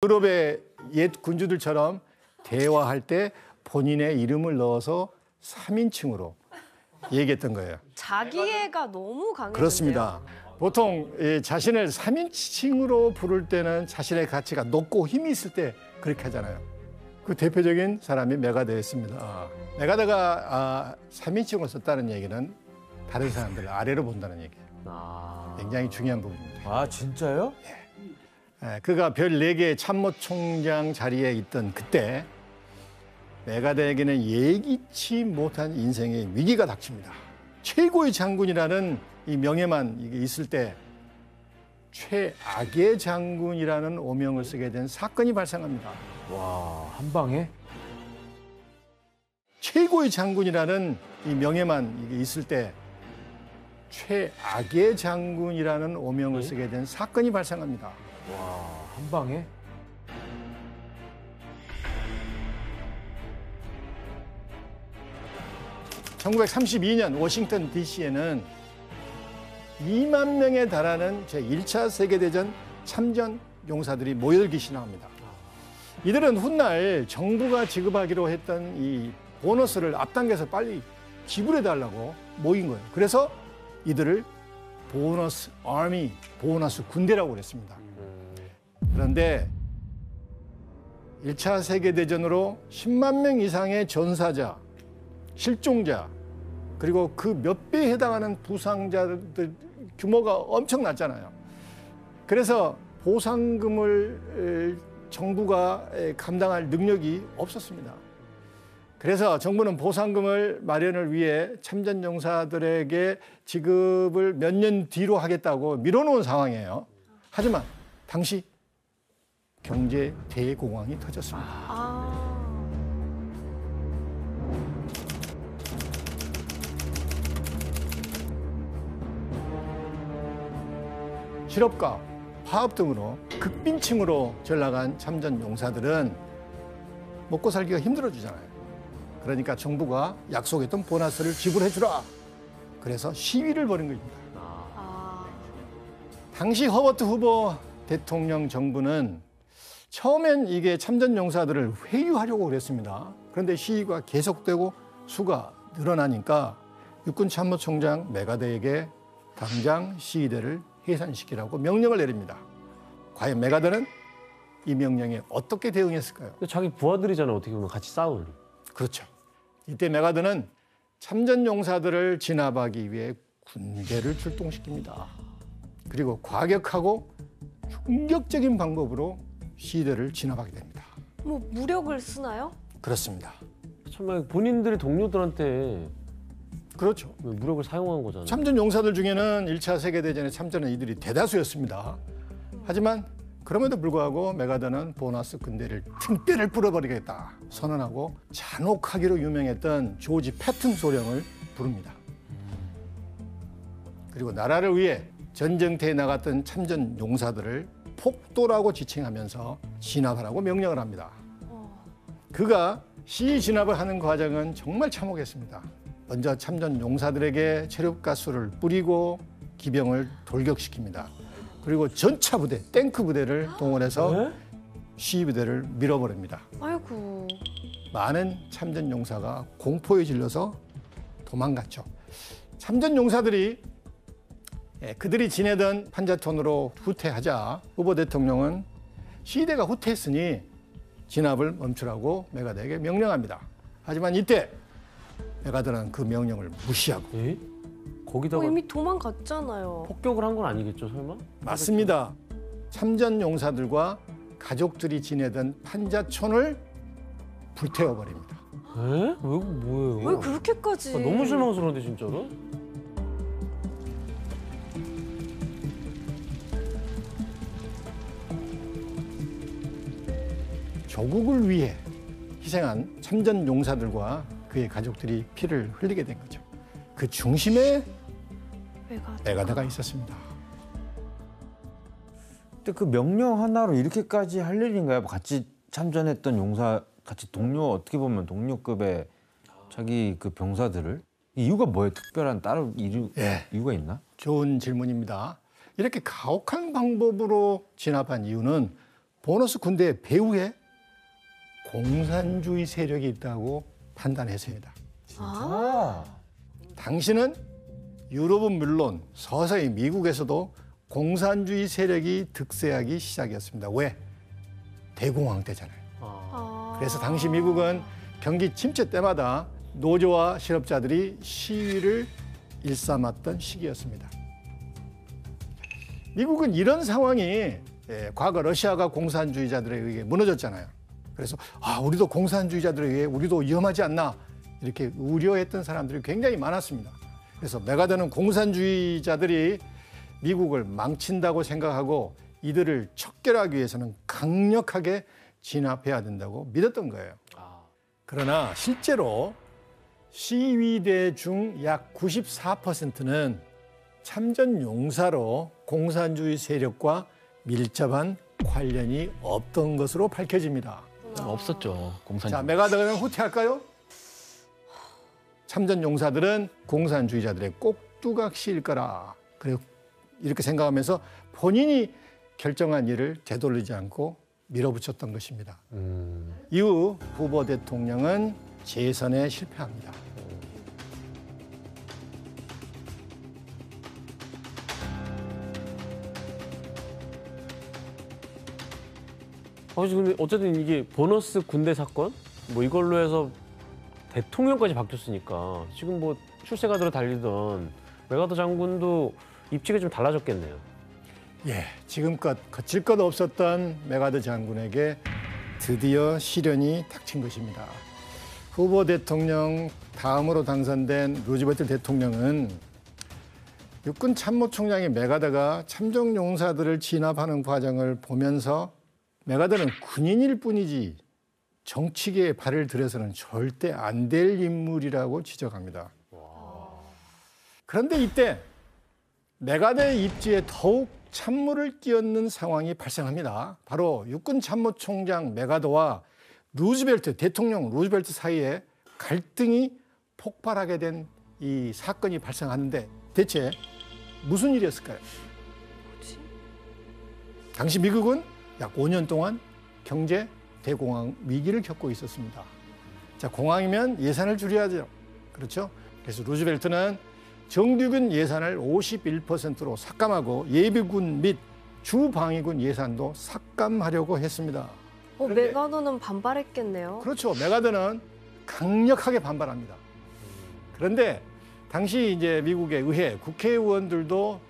유럽의 옛 군주들처럼 대화할 때 본인의 이름을 넣어서 3인칭으로 얘기했던 거예요. 자기애가 너무 강해요. 그렇습니다. 보통 자신을 3인칭으로 부를 때는 자신의 가치가 높고 힘이 있을 때 그렇게 하잖아요. 그 대표적인 사람이 메가더였습니다. 메가더가 3인칭으로 썼다는 얘기는 다른 사람들을 아래로 본다는 얘기예요. 굉장히 중요한 부분입니다. 아, 진짜요? 그가 별 4개의 참모총장 자리에 있던 그때 메가더에게는 예기치 못한 인생의 위기가 닥칩니다. 최고의 장군이라는 이 명예만 이게 있을 때 최악의 장군이라는 오명을 쓰게 된 사건이 발생합니다. 와, 한 방에? 최고의 장군이라는 이 명예만 이게 있을 때 최악의 장군이라는 오명을 쓰게 된 사건이 발생합니다. 와, 한 방에? (1932년) 워싱턴 DC에는 2만 명에 달하는 제1차 세계대전 참전 용사들이 모여들기 시작합니다. 이들은 훗날 정부가 지급하기로 했던 이 보너스를 앞당겨서 빨리 지불해달라고 모인 거예요. 그래서 이들을 보너스 아미, 보너스 군대라고 그랬습니다. 그런데 1차 세계대전으로 10만 명 이상의 전사자, 실종자, 그리고 그 몇 배에 해당하는 부상자들 규모가 엄청났잖아요. 그래서 보상금을 정부가 감당할 능력이 없었습니다. 그래서 정부는 보상금을 마련을 위해 참전용사들에게 지급을 몇 년 뒤로 하겠다고 미뤄놓은 상황이에요. 하지만 당시 경제 대공황이 터졌습니다. 실업과 파업 등으로 극빈층으로 전락한 참전 용사들은 먹고 살기가 힘들어지잖아요. 그러니까 정부가 약속했던 보너스를 지불해 주라. 그래서 시위를 벌인 겁니다. 당시 허버트 후보 대통령 정부는 처음엔 이게 참전 용사들을 회유하려고 그랬습니다. 그런데 시위가 계속되고 수가 늘어나니까 육군 참모총장 메가더에게 당장 시위대를 해산시키라고 명령을 내립니다. 과연 메가더는 이 명령에 어떻게 대응했을까요? 자기 부하들이잖아, 어떻게 보면 같이 싸울. 그렇죠. 이때 메가더는 참전 용사들을 진압하기 위해 군대를 출동시킵니다. 그리고 과격하고 충격적인 방법으로 시위대를 진압하게 됩니다. 뭐 무력을 쓰나요? 그렇습니다. 정말 본인들의 동료들한테 그렇죠. 무력을 사용한 거잖아요. 참전 용사들 중에는 1차 세계대전에 참전한 이들이 대다수였습니다. 하지만 그럼에도 불구하고 메가더는 보너스 군대를 틈대를 뿌려버리겠다 선언하고 잔혹하기로 유명했던 조지 패튼 소령을 부릅니다. 그리고 나라를 위해 전쟁터에 나갔던 참전 용사들을 폭도라고 지칭하면서 진압하라고 명령을 합니다. 그가 시위 진압을 하는 과정은 정말 참혹했습니다. 먼저 참전 용사들에게 체류가스를 뿌리고 기병을 돌격시킵니다. 그리고 전차 부대, 탱크 부대를 동원해서 시위 부대를 밀어버립니다. 아이고. 많은 참전 용사가 공포에 질려서 도망갔죠. 참전 용사들이 그들이 지내던 판자촌으로 후퇴하자 후보 대통령은 시위대가 후퇴했으니 진압을 멈추라고 메가더에게 명령합니다. 하지만 이때 메가더는 그 명령을 무시하고 거기다가 이미 도망갔잖아요. 폭격을 한 건 아니겠죠, 설마? 맞습니다. 참전 용사들과 가족들이 지내던 판자촌을 불태워버립니다. 에? 왜 뭐예요? 왜 그렇게까지? 너무 실망스러운데 진짜로? 조국을 위해 희생한 참전 용사들과 그의 가족들이 피를 흘리게 된 거죠. 그 중심에 메가더가 있었습니다. 근데 그 명령 하나로 이렇게까지 할 일인가요? 같이 참전했던 용사, 같이 동료, 어떻게 보면 동료급의 자기 그 병사들을 이유가 뭐예요? 특별한 다른 이유가 있나? 좋은 질문입니다. 이렇게 가혹한 방법으로 진압한 이유는 보너스 군대 배후에 공산주의 세력이 있다고 판단했습니다. 아. 당시는 유럽은 물론 서서히 미국에서도 공산주의 세력이 득세하기 시작이었습니다. 왜? 대공황 때잖아요. 그래서 당시 미국은 경기 침체 때마다 노조와 실업자들이 시위를 일삼았던 시기였습니다. 미국은 이런 상황이 과거 러시아가 공산주의자들에 의해 무너졌잖아요. 그래서 우리도 공산주의자들에 의해 우리도 위험하지 않나 이렇게 우려했던 사람들이 굉장히 많았습니다. 그래서 메가더는 공산주의자들이 미국을 망친다고 생각하고 이들을 척결하기 위해서는 강력하게 진압해야 된다고 믿었던 거예요. 그러나 실제로 시위대 중 약 94%는 참전 용사로 공산주의 세력과 밀접한 관련이 없던 것으로 밝혀집니다. 없었죠. 공산. 자, 메가더는 후퇴할까요? 참전 용사들은 공산주의자들의 꼭두각시일 거라. 그리고 이렇게 생각하면서 본인이 결정한 일을 되돌리지 않고 밀어붙였던 것입니다. 이후 후보 대통령은 재선에 실패합니다. 근데 어쨌든 이게 보너스 군대 사건 뭐 이걸로 해서 대통령까지 바뀌었으니까 지금 뭐 출세가들어 달리던 메가더 장군도 입지가 좀 달라졌겠네요. 예, 지금껏 거칠 것 없었던 메가더 장군에게 드디어 시련이 닥친 것입니다. 후보 대통령 다음으로 당선된 루즈벨트 대통령은 육군 참모총장인 메가더가 참전 용사들을 진압하는 과정을 보면서 메가더는 군인일 뿐이지 정치계에 발을 들여서는 절대 안 될 인물이라고 지적합니다. 그런데 이때 메가더의 입지에 더욱 찬물을 끼얹는 상황이 발생합니다. 바로 육군 참모총장 메가더와 대통령 루즈벨트 사이에 갈등이 폭발하게 된 이 사건이 발생하는데 대체 무슨 일이었을까요? 당시 미국은 약 5년 동안 경제 대공황 위기를 겪고 있었습니다. 자, 공황이면 예산을 줄여야죠. 그렇죠? 그래서 루즈벨트는 정규군 예산을 51%로 삭감하고 예비군 및 주방위군 예산도 삭감하려고 했습니다. 그런데- 메가더는 반발했겠네요. 그렇죠. 메가더는 강력하게 반발합니다. 그런데 당시 이제 미국의 의회 국회의원들도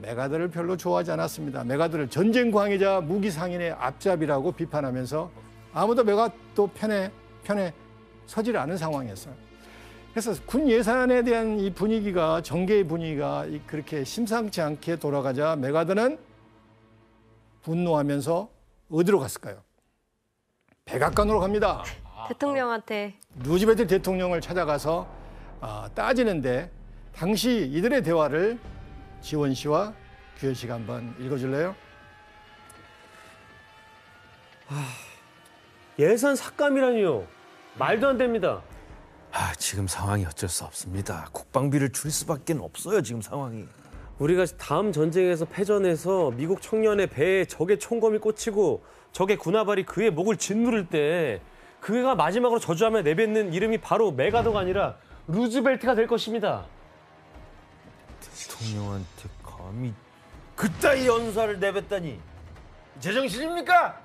메가더를 별로 좋아하지 않았습니다. 메가더를 전쟁 광이자 무기 상인의 앞잡이라고 비판하면서 아무도 메가더 편에 서질 않은 상황이었어요. 그래서 군 예산에 대한 이 분위기가 정계의 분위기가 그렇게 심상치 않게 돌아가자 메가더는 분노하면서 어디로 갔을까요? 백악관으로 갑니다. 대통령한테 루즈벨트 대통령을 찾아가서 따지는데 당시 이들의 대화를 지원 씨와 규현 씨가 한번 읽어줄래요? 예산 삭감이라니요. 말도 안 됩니다. 지금 상황이 어쩔 수 없습니다. 국방비를 줄일 수밖에 없어요, 지금 상황이. 우리가 다음 전쟁에서 패전해서 미국 청년의 배에 적의 총검이 꽂히고 적의 군화발이 그의 목을 짓누를 때 그가 마지막으로 저주하며 내뱉는 이름이 바로 메가더가 아니라 루즈벨트가 될 것입니다. 대통령한테 감히 그따위 연사를 내뱉다니 제정신입니까?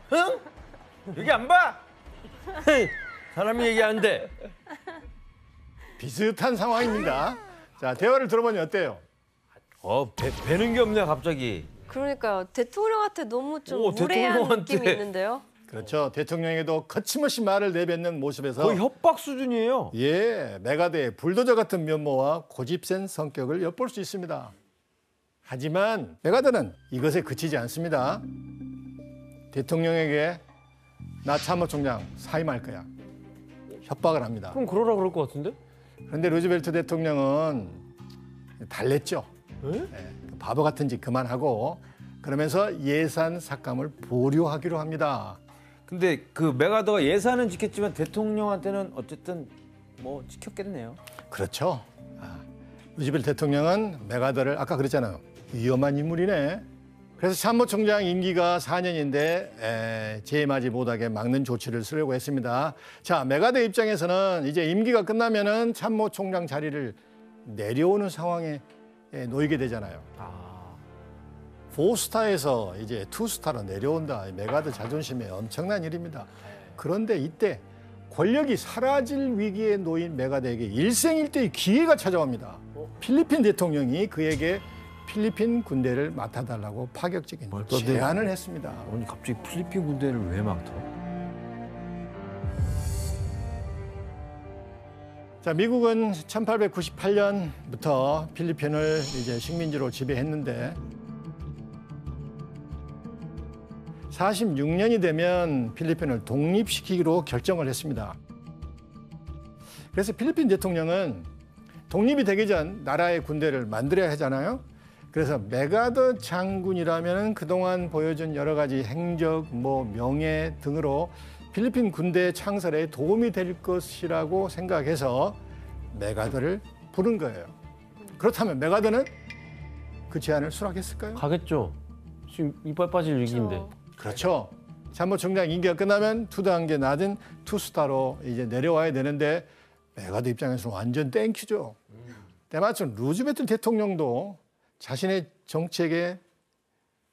흥? 여기 안 봐? 사람이 얘기하는데. 비슷한 상황입니다. 자, 대화를 들어보니 어때요? 배는 게 없네 갑자기. 그러니까요. 대통령한테 너무 좀 오, 무례한 대통령한테. 느낌이 있는데요. 그렇죠. 대통령에도 거침없이 말을 내뱉는 모습에서 거의 협박 수준이에요. 메가더의 불도저 같은 면모와 고집센 성격을 엿볼 수 있습니다. 하지만 메가더는 이것에 그치지 않습니다. 대통령에게 나 참모총장 사임할 거야. 협박을 합니다. 그럼 그러라 그럴 것 같은데? 그런데 루즈벨트 대통령은 달랬죠. 에? 바보 같은 짓 그만하고 그러면서 예산 삭감을 보류하기로 합니다. 근데 그 메가더가 예산은 지켰지만 대통령한테는 어쨌든 뭐 지켰겠네요. 그렇죠. 루즈벨트 대통령은 메가더를 아까 그랬잖아요. 위험한 인물이네. 그래서 참모총장 임기가 4년인데 재임하지 못하게 막는 조치를 쓰려고 했습니다. 자, 메가더 입장에서는 이제 임기가 끝나면은 참모총장 자리를 내려오는 상황에 놓이게 되잖아요. 4스타에서 이제 2스타로 내려온다. 메가더 자존심에 엄청난 일입니다. 그런데 이때 권력이 사라질 위기에 놓인 메가더에게 일생일대의 기회가 찾아옵니다. 필리핀 대통령이 그에게 필리핀 군대를 맡아달라고 파격적인 제안을 했습니다. 아니 갑자기 필리핀 군대를 왜 맡아? 자, 미국은 1898년부터 필리핀을 이제 식민지로 지배했는데 46년이 되면 필리핀을 독립시키기로 결정을 했습니다. 그래서 필리핀 대통령은 독립이 되기 전 나라의 군대를 만들어야 하잖아요. 그래서 메가더 장군이라면 그동안 보여준 여러 가지 행적, 명예 등으로 필리핀 군대 창설에 도움이 될 것이라고 생각해서 메가더를 부른 거예요. 그렇다면 메가더는 그 제안을 수락했을까요? 가겠죠. 지금 이빨 빠질 위기인데. 그렇죠. 참모총장 임기가 끝나면 2단계 낮은 2스타로 이제 내려와야 되는데 메가더 입장에서는 완전 땡큐죠. 때마침 루즈벨트 대통령도 자신의 정책에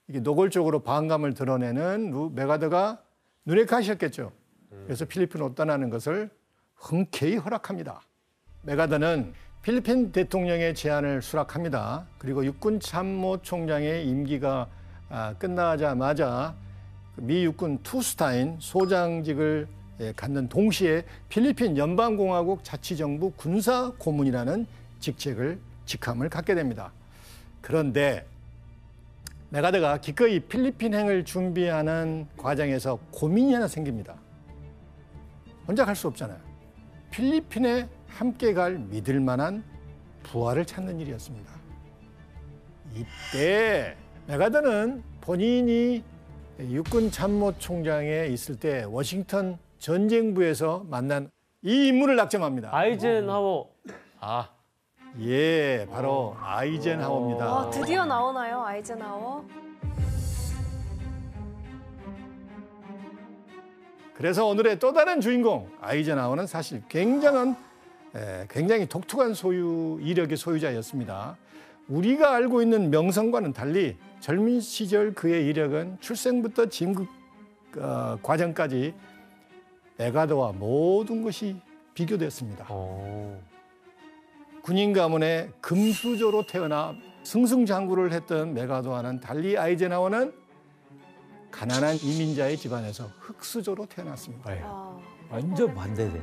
이게 노골적으로 반감을 드러내는 메가더가 눈에 가셨겠죠. 그래서 필리핀으로 떠나는 것을 흔쾌히 허락합니다. 메가더는 필리핀 대통령의 제안을 수락합니다. 그리고 육군 참모총장의 임기가 끝나자마자 미 육군 2스타인 소장직을 갖는 동시에 필리핀 연방공화국 자치정부 군사고문이라는 직함을 갖게 됩니다. 그런데 메가더가 기꺼이 필리핀행을 준비하는 과정에서 고민이 하나 생깁니다. 혼자 갈 수 없잖아요. 필리핀에 함께 갈 믿을 만한 부하를 찾는 일이었습니다. 이때 메가더는 본인이 육군 참모총장에 있을 때 워싱턴 전쟁부에서 만난 이 인물을 낙점합니다. 아이젠하워. 예, 바로 아이젠하워입니다. 드디어 나오나요, 아이젠하워? 그래서 오늘의 또 다른 주인공 아이젠하워는 사실 굉장히 독특한 이력의 소유자였습니다. 우리가 알고 있는 명성과는 달리 젊은 시절 그의 이력은 출생부터 진급 과정까지 메가더와 모든 것이 비교됐습니다. 군인 가문의 금수저로 태어나 승승장구를 했던 메가더와는 달리 아이젠하워는 가난한 이민자의 집안에서 흙수저로 태어났습니다. 완전 반대돼.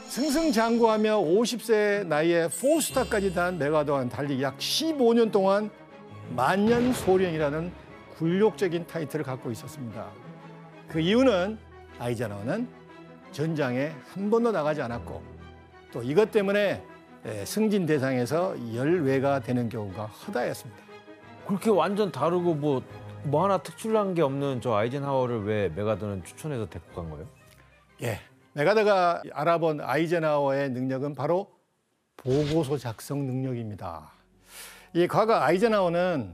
승승장구하며 50세 나이에 4스타까지 단 메가더와는 달리 약 15년 동안 만년소령이라는 굴욕적인 타이틀을 갖고 있었습니다. 그 이유는 아이젠하워는 전장에 한 번도 나가지 않았고 또 이것 때문에 승진 대상에서 열외가 되는 경우가 허다했습니다. 그렇게 완전 다르고 뭐 하나 특출난 게 없는 저 아이젠하워를 왜 메가더는 추천해서 데리고 간 거예요? 예, 메가더가 알아본 아이젠하워의 능력은 바로 보고서 작성 능력입니다. 이 과거 아이젠하워는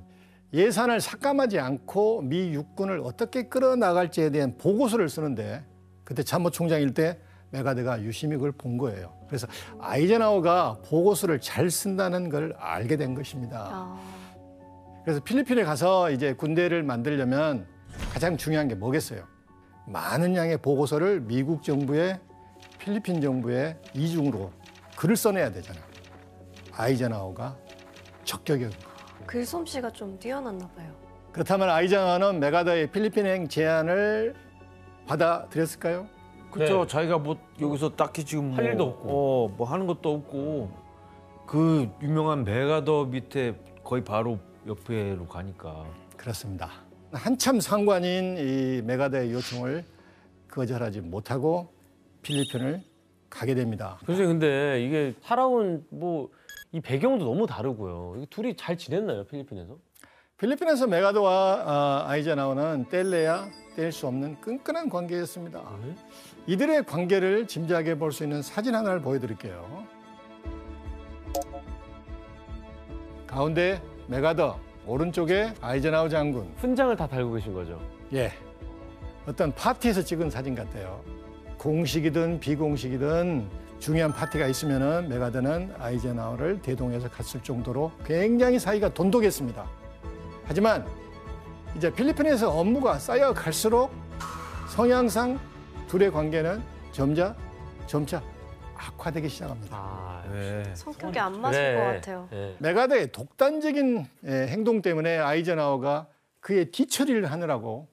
예산을 삭감하지 않고 미 육군을 어떻게 끌어나갈지에 대한 보고서를 쓰는데 그때 참모총장일 때 메가더가 유심히 그걸 본 거예요. 그래서 아이젠하워가 보고서를 잘 쓴다는 걸 알게 된 것입니다. 그래서 필리핀에 가서 이제 군대를 만들려면 가장 중요한 게 뭐겠어요? 많은 양의 보고서를 미국 정부에 필리핀 정부에 이중으로 글을 써내야 되잖아요. 아이젠하워가 적격이었고. 글솜씨가 좀 뛰어났나 봐요. 그렇다면 아이젠하워는 메가더의 필리핀행 제안을 받아들였을까요? 그렇죠. 네. 자기가 뭐 여기서 딱히 지금 할 일도 없고. 뭐 하는 것도 없고 그 유명한 메가더 밑에 거의 바로 옆에로 가니까. 그렇습니다. 한참 상관인 이 메가더의 요청을 거절하지 못하고 필리핀을 가게 됩니다. 그래서 근데 이게 살아온 이 배경도 너무 다르고요. 이게 둘이 잘 지냈나요, 필리핀에서? 필리핀에서 메가더와 아이젠하워는 뗄래야 뗄 수 없는 끈끈한 관계였습니다. 이들의 관계를 짐작해 볼 수 있는 사진 하나를 보여드릴게요. 가운데 메가더, 오른쪽에 아이젠하워 장군. 훈장을 다 달고 계신 거죠. 예, 어떤 파티에서 찍은 사진 같아요. 공식이든 비공식이든 중요한 파티가 있으면은 메가더는 아이젠하워를 대동해서 갔을 정도로 굉장히 사이가 돈독했습니다. 하지만 이제 필리핀에서 업무가 쌓여 갈수록 성향상 둘의 관계는 점차 악화되기 시작합니다. 아, 왜? 성격이 안 맞을 것 같아요. 네. 메가더의 독단적인 행동 때문에 아이젠하워가 그의 뒤처리를 하느라고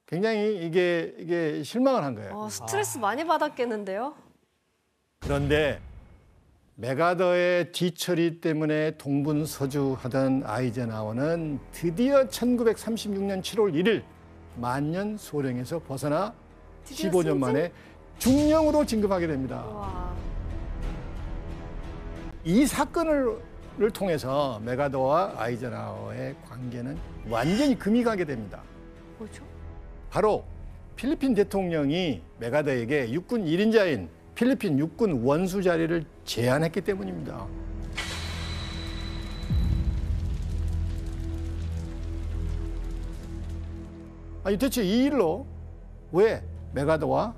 굉장히 이게 실망을 한 거예요. 스트레스 많이 받았겠는데요? 그런데 메가더의 뒤처리 때문에 동분서주하던 아이젠하워는 드디어 1936년 7월 1일 만년 소령에서 벗어나 드디어 15년 승진? 만에 중령으로 진급하게 됩니다. 와, 이 사건을 통해서 메가더와 아이젠하워의 관계는 완전히 금이 가게 됩니다. 뭐죠? 바로 필리핀 대통령이 메가더에게 육군 1인자인 필리핀 육군 원수 자리를 제안했기 때문입니다. 아니 대체 이 일로 왜 메가더와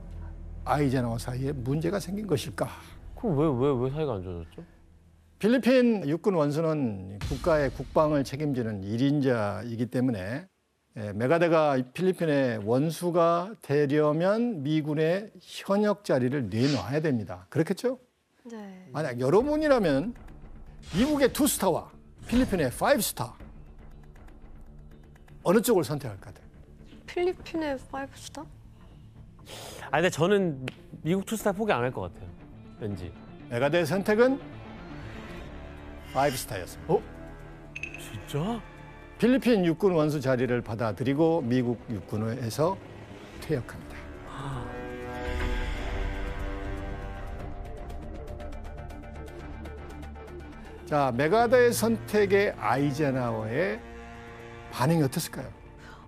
아이젠하워 사이에 문제가 생긴 것일까? 그럼 왜 사이가 안 좋아졌죠? 필리핀 육군 원수는 국가의 국방을 책임지는 1인자이기 때문에 메가더가 필리핀의 원수가 되려면 미군의 현역 자리를 내놔야 됩니다. 그렇겠죠? 네. 만약 여러분이라면 미국의 2스타와 필리핀의 5스타 어느 쪽을 선택할 것 같아요? 필리핀의 5스타? 아, 근데 저는 미국 투스타 포기 안 할 것 같아요. 왠지. 메가더의 선택은 5스타였습니다. 진짜? 필리핀 육군 원수 자리를 받아들이고 미국 육군에서 퇴역합니다. 자, 메가더의 선택에 아이젠하워의 반응이 어땠을까요?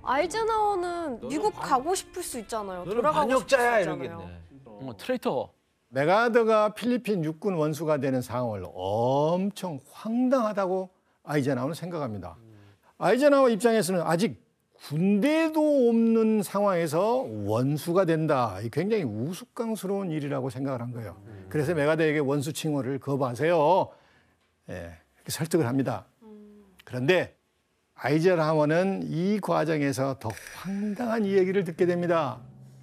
아이젠하워는 미국 가고 싶을 수 있잖아요. 너는 돌아가고 반역자야 싶을 수 있잖아요. 이러겠네. 트레이터. 메가더가 필리핀 육군 원수가 되는 상황을 엄청 황당하다고 아이젠하워는 생각합니다. 아이젠하워 입장에서는 아직 군대도 없는 상황에서 원수가 된다. 이 굉장히 우스꽝스러운 일이라고 생각을 한 거예요. 그래서 메가더에게 원수 칭호를 거부하세요. 예, 이렇게 설득을 합니다. 그런데 아이젠하워는 이 과정에서 더 황당한 이야기를 듣게 됩니다.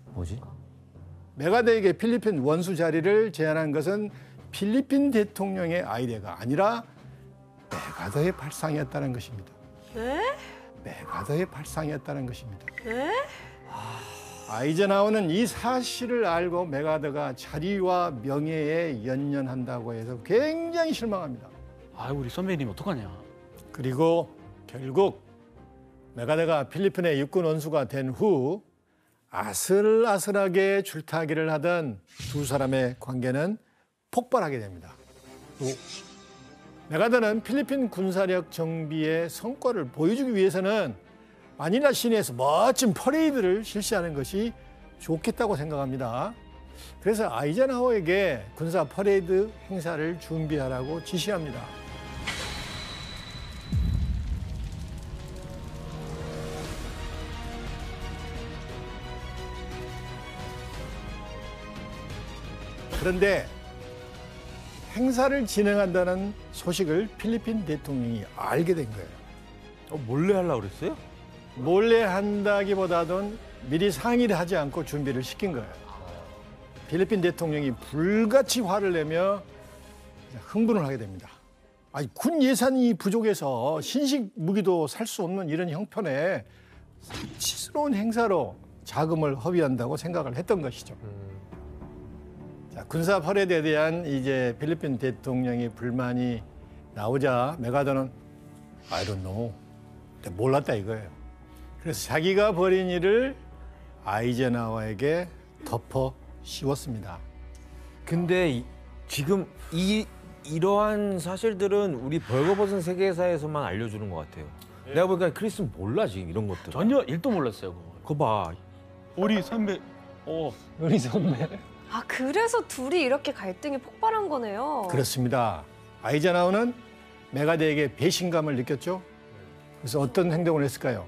뭐지? 메가더에게 필리핀 원수 자리를 제안한 것은 필리핀 대통령의 아이디어가 아니라 메가더의 발상이었다는 것입니다. 네? 메가더의 발상이었다는 것입니다. 네? 아이젠하워는 이 사실을 알고 메가더가 자리와 명예에 연연한다고 해서 굉장히 실망합니다. 아, 우리 선배님 어떡하냐. 그리고 결국 메가더가 필리핀의 육군 원수가 된 후 아슬아슬하게 줄타기를 하던 두 사람의 관계는 폭발하게 됩니다. 또 메가더는 필리핀 군사력 정비의 성과를 보여주기 위해서는 마닐라 시내에서 멋진 퍼레이드를 실시하는 것이 좋겠다고 생각합니다. 그래서 아이젠하워에게 군사 퍼레이드 행사를 준비하라고 지시합니다. 그런데 행사를 진행한다는 소식을 필리핀 대통령이 알게 된 거예요. 몰래 하려고 그랬어요? 몰래 한다기보다는 미리 상의를 하지 않고 준비를 시킨 거예요. 필리핀 대통령이 불같이 화를 내며 흥분을 하게 됩니다. 아니, 군 예산이 부족해서 신식 무기도 살 수 없는 이런 형편에 사치스러운 행사로 자금을 허비한다고 생각을 했던 것이죠. 자, 군사 퍼레이드에 대한 이제 필리핀 대통령의 불만이 나오자 메가더는 I don't know. 몰랐다 이거예요. 그래서 자기가 벌인 일을 아이젠하워에게 덮어 씌웠습니다. 근데 지금 이러한 사실들은 우리 벌거벗은 세계사에서만 알려주는 것 같아요. 내가 보니까 크리스는 몰라 지금 이런 것들. 전혀 일도 몰랐어요, 그거. 그거 봐. 우리 선배. 우리 선배. 아, 그래서 둘이 이렇게 갈등이 폭발한 거네요. 그렇습니다. 아이젠하워는 메가드에게 배신감을 느꼈죠. 그래서 어떤 행동을 했을까요?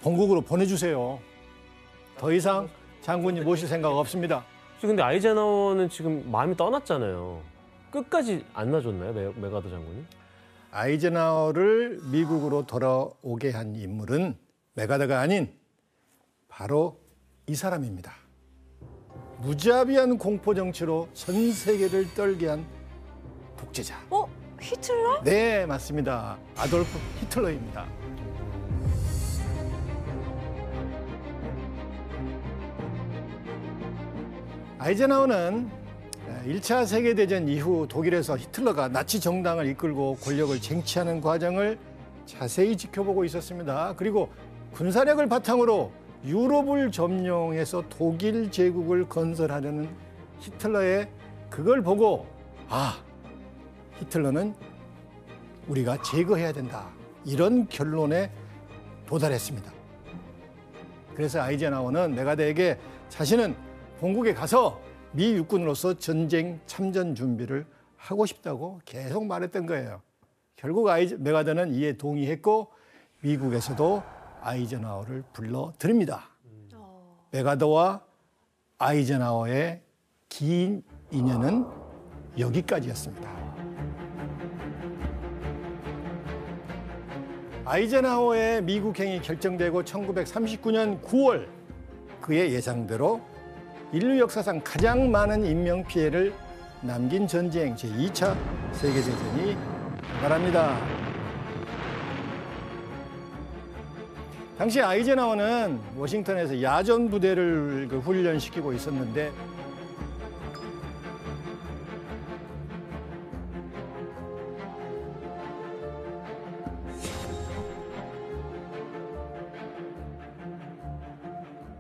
본국으로 보내주세요. 더 이상 장군님 모실 생각 없습니다. 근데 아이젠하워는 지금 마음이 떠났잖아요. 끝까지 안 놔줬나요, 메가더 장군이? 아이젠하워를 미국으로 돌아오게 한 인물은 메가더가 아닌 바로 이 사람입니다. 무자비한 공포 정치로 전 세계를 떨게 한 독재자. 히틀러? 네, 맞습니다. 아돌프 히틀러입니다. 아이젠하워는 1차 세계대전 이후 독일에서 히틀러가 나치 정당을 이끌고 권력을 쟁취하는 과정을 자세히 지켜보고 있었습니다. 그리고 군사력을 바탕으로 유럽을 점령해서 독일 제국을 건설하려는 히틀러의 그걸 보고 히틀러는 우리가 제거해야 된다. 이런 결론에 도달했습니다. 그래서 아이젠하워는 메가더에게 자신은 본국에 가서 미 육군으로서 전쟁 참전 준비를 하고 싶다고 계속 말했던 거예요. 결국 메가더는 이에 동의했고 미국에서도 아이젠하워를 불러들입니다. 메가더와 아이젠하워의 긴 인연은 여기까지였습니다. 아이젠하워의 미국행이 결정되고 1939년 9월 그의 예상대로 인류 역사상 가장 많은 인명피해를 남긴 전쟁 제2차 세계대전이 발발합니다. 당시 아이젠하워는 워싱턴에서 야전 부대를 훈련시키고 있었는데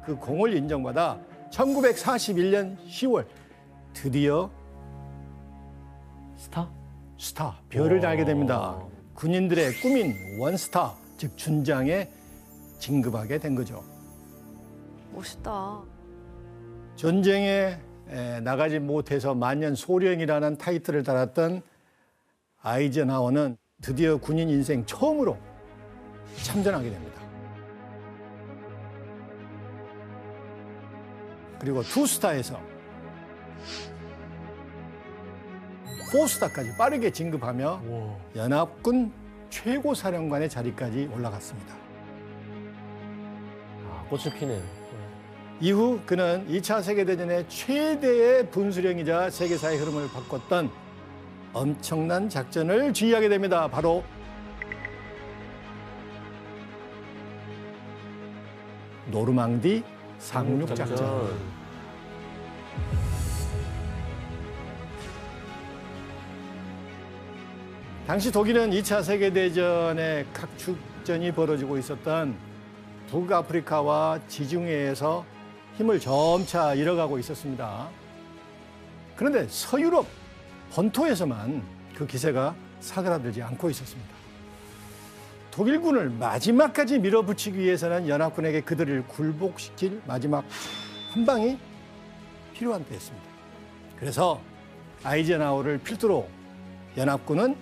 그 공을 인정받아 1941년 10월 드디어 스타 별을 달게 됩니다. 군인들의 꿈인 원스타 즉 준장에 진급하게 된 거죠. 멋있다. 전쟁에 나가지 못해서 만년 소령이라는 타이틀을 달았던 아이젠하워는 드디어 군인 인생 처음으로 참전하게 됩니다. 그리고 투스타에서 포스타까지 빠르게 진급하며 연합군 최고사령관의 자리까지 올라갔습니다. 꽃을 피네요. 이후 그는 2차 세계대전의 최대의 분수령이자 세계사의 흐름을 바꿨던 엄청난 작전을 지휘하게 됩니다. 바로 노르망디 상륙작전. 당시 독일은 2차 세계대전의 각축전이 벌어지고 있었던 북아프리카와 지중해에서 힘을 점차 잃어가고 있었습니다. 그런데 서유럽 본토에서만 그 기세가 사그라들지 않고 있었습니다. 독일군을 마지막까지 밀어붙이기 위해서는 연합군에게 그들을 굴복시킬 마지막 한 방이 필요한 때였습니다. 그래서 아이젠하워를 필두로 연합군은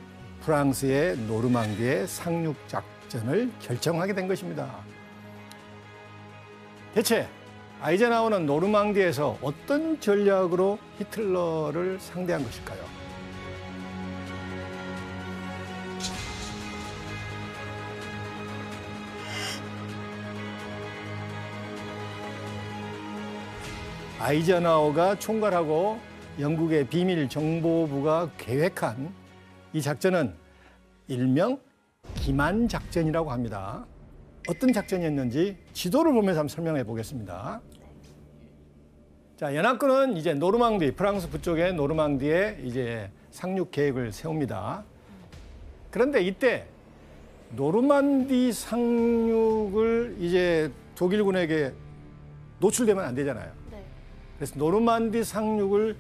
프랑스의 노르망디의 상륙작전을 결정하게 된 것입니다. 대체 아이젠하워는 노르망디에서 어떤 전략으로 히틀러를 상대한 것일까요? 아이젠하워가 총괄하고 영국의 비밀 정보부가 계획한 이 작전은 일명 기만 작전이라고 합니다. 어떤 작전이었는지 지도를 보면서 한번 설명해 보겠습니다. 자, 연합군은 이제 노르망디, 프랑스 북쪽의 노르망디에 이제 상륙 계획을 세웁니다. 그런데 이때 노르망디 상륙을 이제 독일군에게 노출되면 안 되잖아요. 네. 그래서 노르망디 상륙을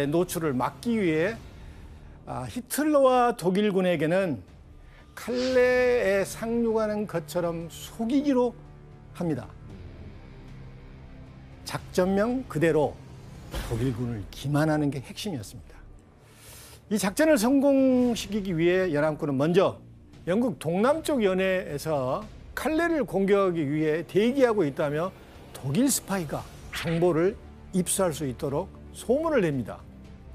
노출을 막기 위해 히틀러와 독일군에게는 칼레에 상륙하는 것처럼 속이기로 합니다. 작전명 그대로 독일군을 기만하는 게 핵심이었습니다. 이 작전을 성공시키기 위해 연합군은 먼저 영국 동남쪽 연해에서 칼레를 공격하기 위해 대기하고 있다며 독일 스파이가 정보를 입수할 수 있도록 소문을 냅니다.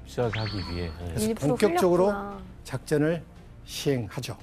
시작하기 위해. 그래서 1% 본격적으로 흘렸구나. 작전을 시행하죠.